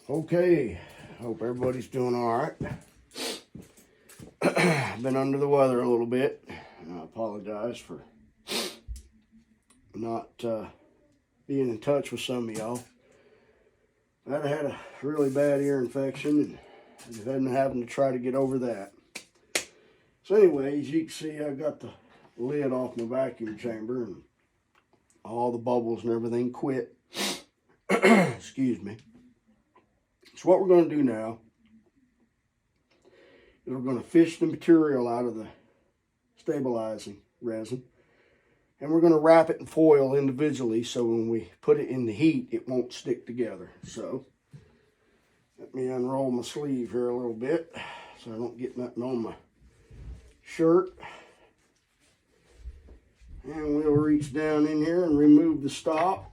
Okay, hope everybody's doing all right. I've been under the weather a little bit, and I apologize for not being in touch with some of y'all. I've had a really bad ear infection, and I've been having to try to get over that. So anyway, as you can see, I got the lid off my vacuum chamber, and all the bubbles and everything quit. Excuse me. So what we're going to do now is we're going to fish the material out of the stabilizing resin, and we're going to wrap it in foil individually so when we put it in the heat it won't stick together. So let me unroll my sleeve here a little bit so I don't get nothing on my shirt, and we'll reach down in here and remove the stop.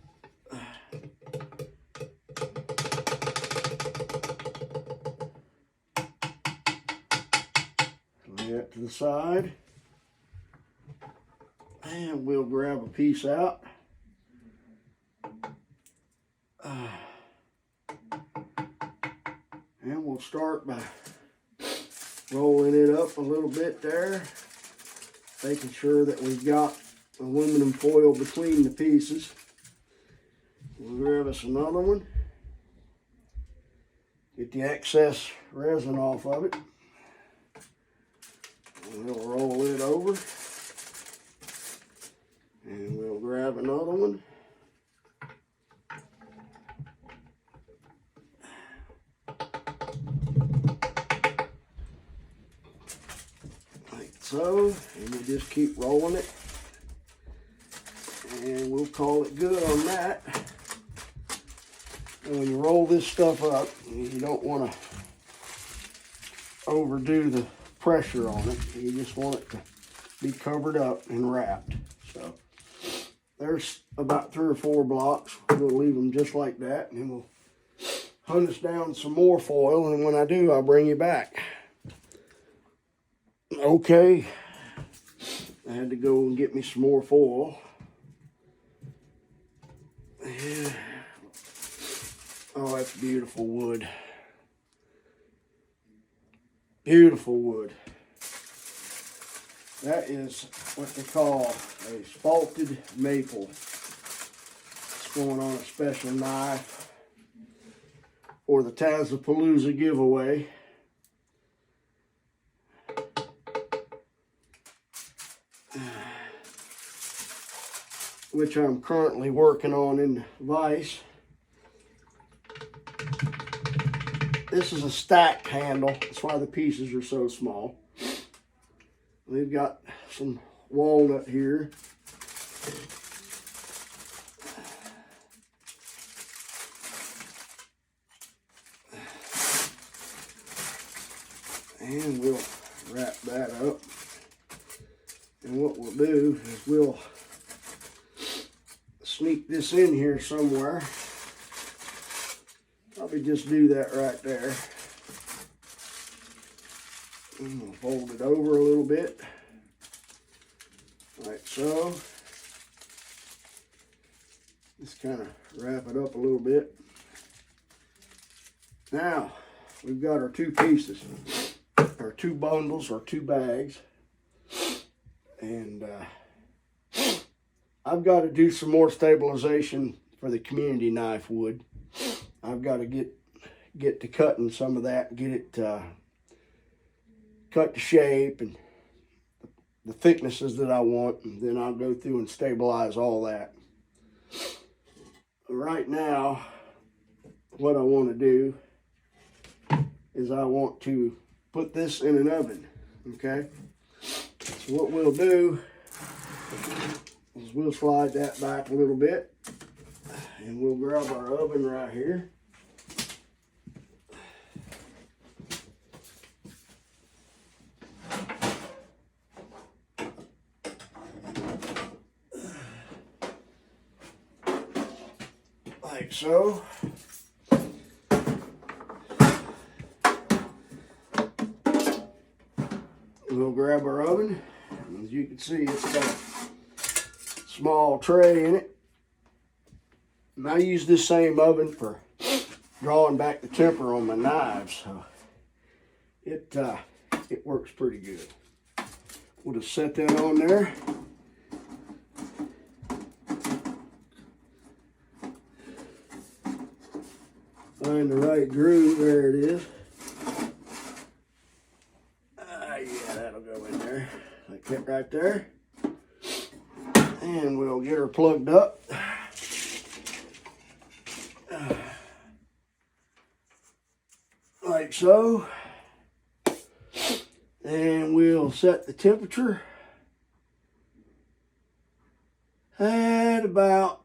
Lay that to the side, and we'll grab a piece out. And we'll start by rolling it up a little bit there, making sure that we've got aluminum foil between the pieces. We'll grab us another one, get the excess resin off of it, and we'll roll it over, and we'll grab another one. Like so, and we'll just keep rolling it, and we'll call it good on that. And when you roll this stuff up, you don't want to overdo the pressure on it. You just want it to be covered up and wrapped. So there's about 3 or 4 blocks. We'll leave them just like that, and then we'll hunt us down some more foil, and when I do, I'll bring you back. Okay, I had to go and get me some more foil. Yeah. Oh, that's beautiful wood. Beautiful wood. That is what they call a spalted maple. It's going on a special knife for the Tazapalooza giveaway. Which I'm currently working on in vise. This is a stack handle. That's why the pieces are so small. We've got some walnut here. And we'll wrap that up. And what we'll do is we'll sneak this in here somewhere. Probably just do that right there. And we'll fold it over a little bit, like so. Just kind of wrap it up a little bit. Now, we've got our 2 pieces, our 2 bundles or 2 bags. And I've got to do some more stabilization for the community knife wood. I've got to get to cutting some of that, get it cut to shape and the thicknesses that I want, and then I'll go through and stabilize all that. Right now, what I want to do is I want to put this in an oven, okay? So what we'll do is we'll slide that back a little bit, and we'll grab our oven right here. Like so. We'll grab our oven. As you can see, it's got a small tray in it. And I use this same oven for drawing back the temper on my knives, so it works pretty good. We'll just set that on there. Find the right groove. There it is. Yeah, that'll go in there. Like that right there. And we'll get her plugged up. Like so. And we'll set the temperature at about,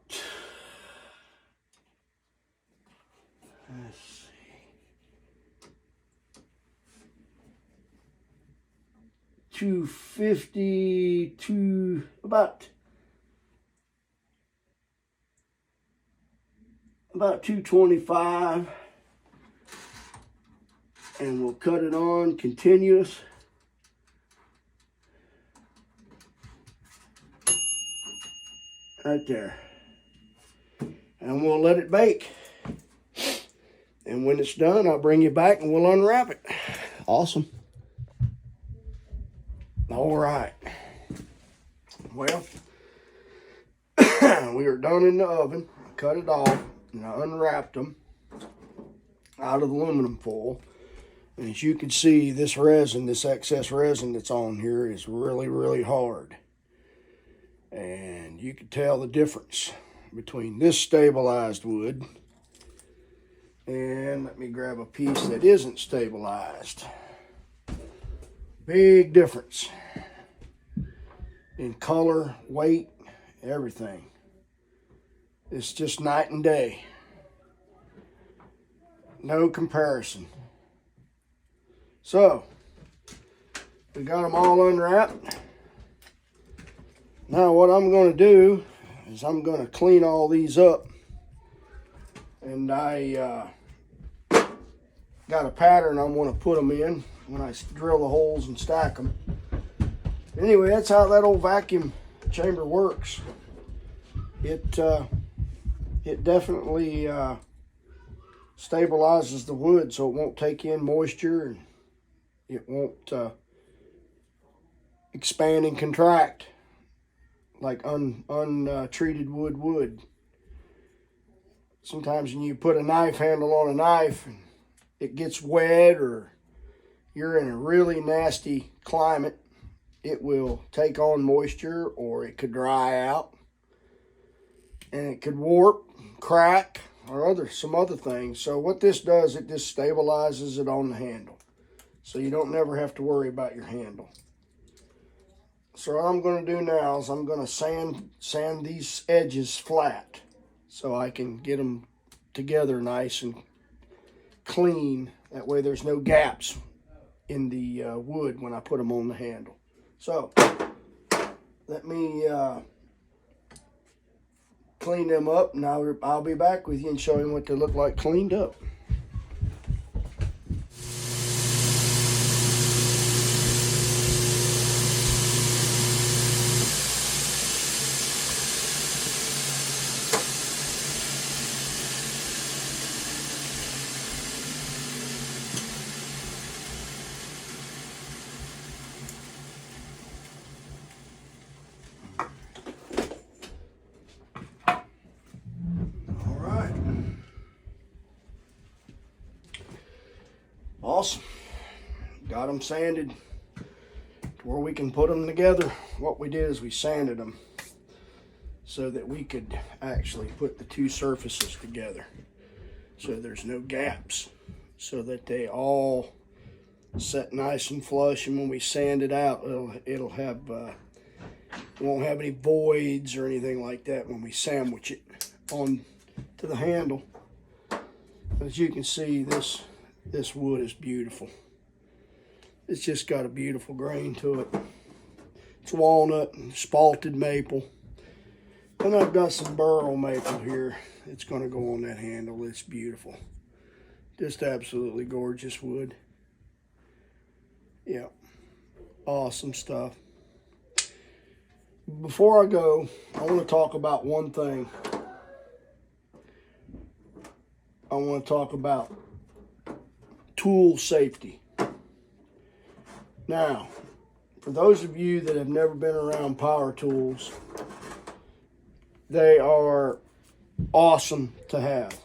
let's see, 250 to about 225, and we'll cut it on continuous. Right there. And we'll let it bake. And when it's done, I'll bring you back and we'll unwrap it. Awesome. All right. Well, we are done in the oven. I cut it off and I unwrapped them out of the aluminum foil. And as you can see, this resin, this excess resin that's on here is really, really hard. And you can tell the difference between this stabilized wood and, let me grab a piece that isn't stabilized. Big difference in color, weight, everything. It's just night and day. No comparison. So, we got them all unwrapped. Now what I'm going to do is I'm going to clean all these up. And I got a pattern I'm going to put them in when I drill the holes and stack them. Anyway, that's how that old vacuum chamber works. It definitely stabilizes the wood so it won't take in moisture and it won't expand and contract like untreated wood would. Sometimes when you put a knife handle on a knife and it gets wet, or you're in a really nasty climate, it will take on moisture, or it could dry out and it could warp, crack, or some other things. So what this does, it just stabilizes it on the handle, so you don't never have to worry about your handle. So what I'm going to do now is I'm going to sand these edges flat so I can get them together nice and clean. That way there's no gaps in the wood when I put them on the handle. So let me clean them up, and I'll be back with you and show you what they look like cleaned up. Awesome. Got them sanded to where we can put them together. What we did is we sanded them so that we could actually put the two surfaces together, so there's no gaps, so that they all set nice and flush. And when we sand it out, it'll have won't have any voids or anything like that when we sandwich it on to the handle. As you can see, this wood is beautiful. It's just got a beautiful grain to it. It's walnut and spalted maple. And I've got some burl maple here. It's going to go on that handle. It's beautiful. Just absolutely gorgeous wood. Yeah. Awesome stuff. Before I go, I want to talk about one thing. I want to talk about tool safety. Now, for those of you that have never been around power tools, they are awesome to have.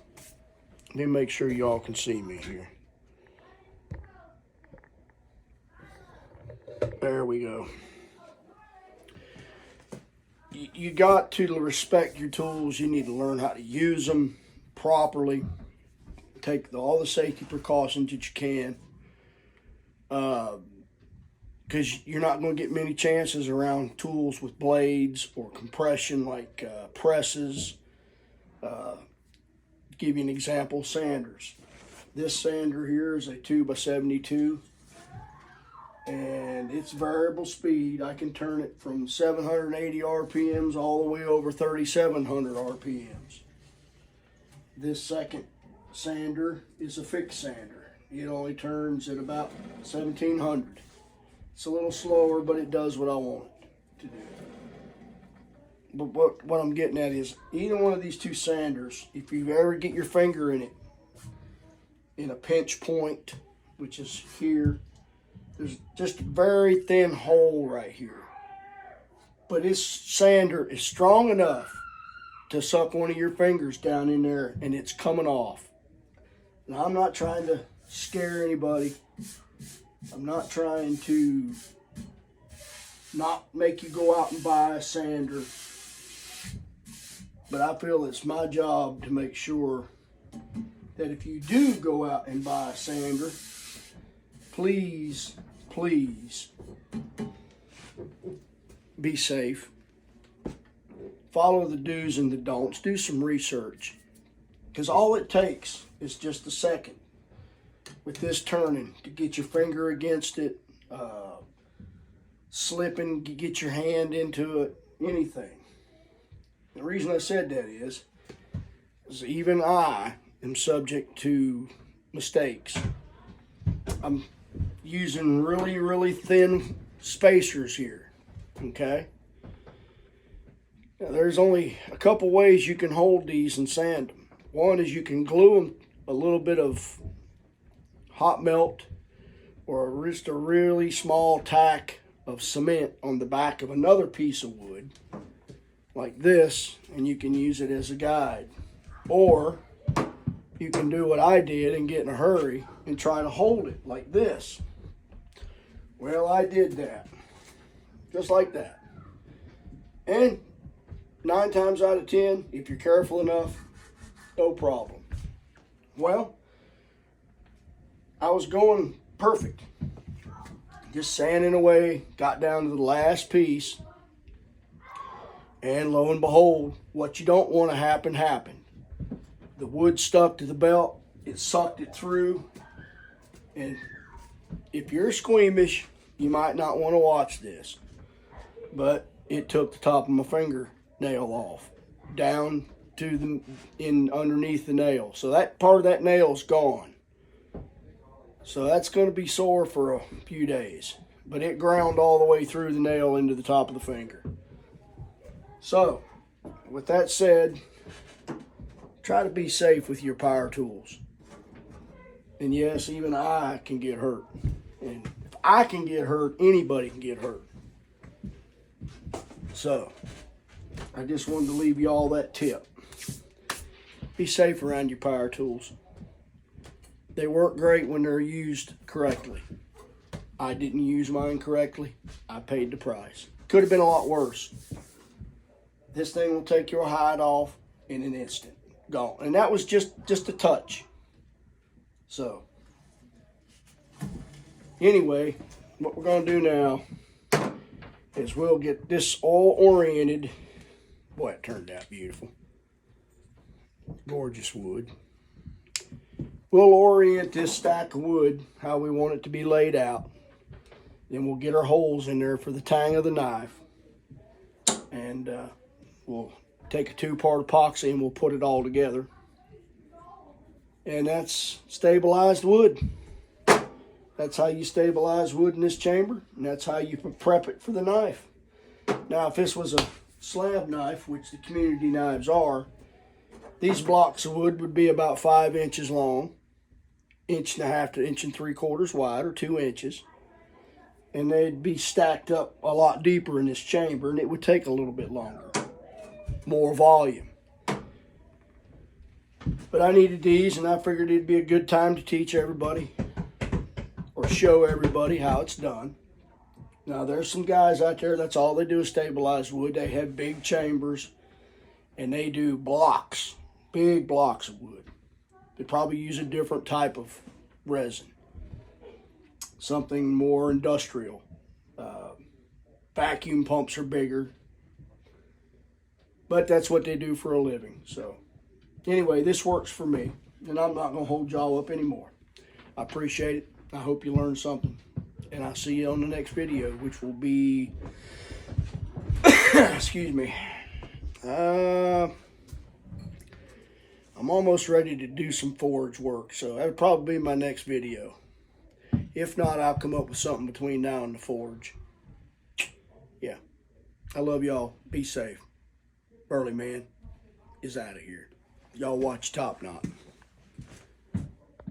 Let me make sure y'all can see me here. There we go. You got to respect your tools. You need to learn how to use them properly. Take all the safety precautions that you can. Because you're not going to get many chances around tools with blades or compression like presses. Give you an example, sanders. This sander here is a 2x72, and it's variable speed. I can turn it from 780 RPMs all the way over 3,700 RPMs. This second sander is a fixed sander. It only turns at about 1,700. It's a little slower, but it does what I want it to do. But what I'm getting at is, either one of these two sanders, if you ever get your finger in it, in a pinch point, which is here, there's just a very thin hole right here. But this sander is strong enough to suck one of your fingers down in there, and it's coming off. Now, I'm not trying to scare anybody. I'm not trying to not make you go out and buy a sander. But I feel it's my job to make sure that if you do go out and buy a sander, please, please be safe. Follow the do's and the don'ts. Do some research. Because all it takes is just a second with this turning to get your finger against it, slipping, get your hand into it, anything. The reason I said that is even I am subject to mistakes. I'm using really, really thin spacers here, okay? Now, there's only a couple ways you can hold these and sand them. One is you can glue them a little bit of hot melt or just a really small tack of cement on the back of another piece of wood like this, and you can use it as a guide. Or you can do what I did and get in a hurry and try to hold it like this. Well, I did that, just like that. And 9 times out of 10, if you're careful enough, no problem. Well, I was going perfect. Just sanding away, got down to the last piece, and lo and behold, what you don't want to happen happened. The wood stuck to the belt, it sucked it through, and if you're squeamish, you might not want to watch this, but it took the top of my fingernail off, down to underneath the nail. So that part of that nail's gone. So that's going to be sore for a few days, but it ground all the way through the nail into the top of the finger. So, with that said, try to be safe with your power tools. And yes, even I can get hurt. And if I can get hurt, anybody can get hurt. So, I just wanted to leave you all that tip. Be safe around your power tools. They work great when they're used correctly. I didn't use mine correctly. I paid the price. Could have been a lot worse. This thing will take your hide off in an instant. Gone. And that was just a touch. So, anyway, what we're going to do now is we'll get this all oriented. Boy, it turned out beautiful. Gorgeous wood. We'll orient this stack of wood how we want it to be laid out. Then we'll get our holes in there for the tang of the knife. And we'll take a 2-part epoxy and we'll put it all together. And that's stabilized wood. That's how you stabilize wood in this chamber. And that's how you prep it for the knife. Now, if this was a slab knife, which the community knives are, These blocks of wood would be about 5 inches long, 1.5 to 1.75 wide, or 2 inches. And they'd be stacked up a lot deeper in this chamber, and it would take a little bit longer, more volume. But I needed these, and I figured it'd be a good time to teach everybody or show everybody how it's done. Now, there's some guys out there, that's all they do is stabilize wood. They have big chambers, and they do blocks, big blocks of wood. They probably use a different type of resin, something more industrial. Vacuum pumps are bigger, but that's what they do for a living. So anyway, this works for me, and I'm not going to hold y'all up anymore. I appreciate it. I hope you learned something, and I'll see you on the next video, which will be, excuse me, I'm almost ready to do some forge work, so that'll probably be my next video. If not, I'll come up with something between now and the forge. Yeah. I love y'all. Be safe. Burly Man is out of here. Y'all watch Top Knot.